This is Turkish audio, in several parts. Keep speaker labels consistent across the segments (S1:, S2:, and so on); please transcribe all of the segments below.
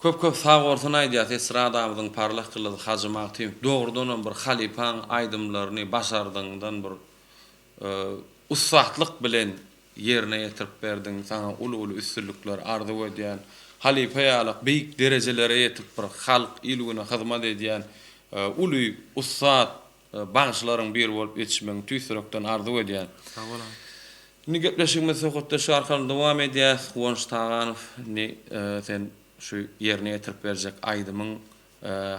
S1: Köp sağ bolsun aýdýar, esradamyzyň parlak kıldy Haji Tüm dogrudan bir halipaň aýdymlaryny başardyňdan bir ussatlyk bilen ýerine ýetirip berdiň. Sana ulu üstünlikler arzu edýän, halipa ýalyk beýik derejelere ýetip bir halk ilgine hyzmat edýän ulu ussat bagyşlaryň bir bolup ýetişmegiň tüýsürekden arzu edýän.
S2: Sağ bolam.
S1: Ni gepleşigimiz sokatda şu arkaly dowam edýär. Gowunç Taganow sen şu yerine ýetirip berjek aýdymyň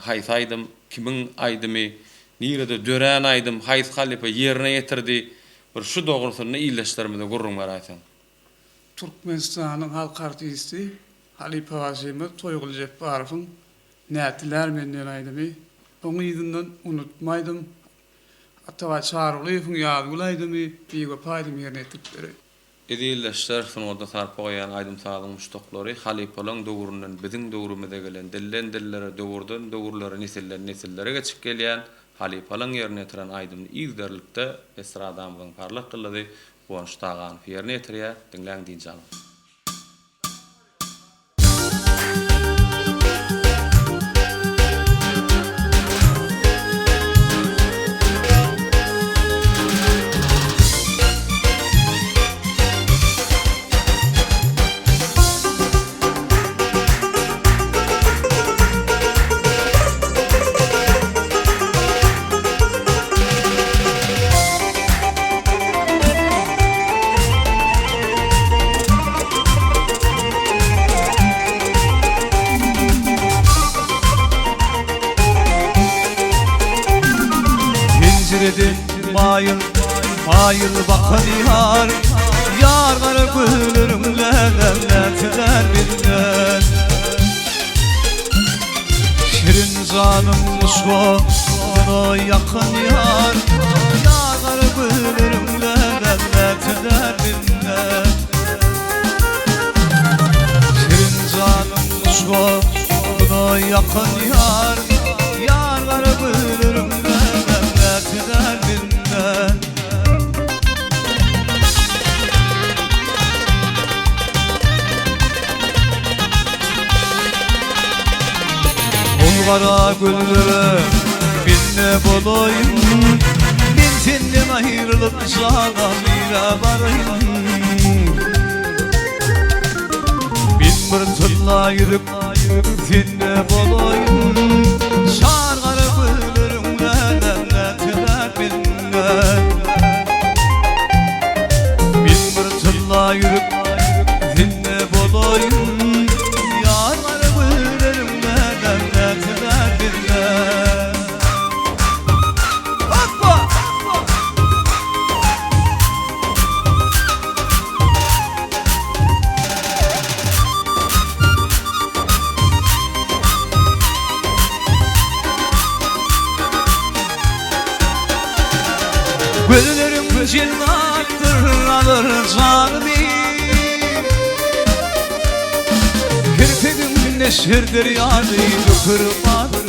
S1: haýsy aýdym, kimiň aýdymy, nirede dören aýdym, haýsy halipa yerine ýetirdi. Bir şu dogrusyny iýleşdirmede gurrun bar aýsan.
S3: Türkmenistanyň halk artisti Halipa Wasymy Toýgul Jepbarowyň nätiler menden aýdymy. Oňy ýygynyň unutmaýdym. Atawa çarlygyň ýadylaýdymy, biýge paýdym ýerine ýetip berýär.
S1: Edilleşler sonunda sarpa goýan aýdym sagyň muştoklary halipalyň döwründen biziň döwrümizde gelen dillere döwürlere nesillere geçip gelýän halipalyň ýerine ýetiren aýdymny ýygderlikde esradamyzyň parlak kıldy Gowunç Taganow ýerine ýetirýär. Dinläň diýjäm.
S2: Pencereden mayıl bakan yar gara gülürümlerden nätiler bilmez. Şirin zanım musva ona yakın yar gara gülürümlerden nätiler bilmez. Şirin zanım musva ona yakın yar gara gülürümlerden nätiler bilmez. Kara güllere binne bolayım, bin senden ayrılıp sana mira varayım. Bin bir tılla yürüp sende bolayım, şar kara güllerimden nätiler bilmez. Bin bir tılla yürüp sende bolayım, güllerim cennattır alır canımı. Kirpedim neşirdir yani kırmadı.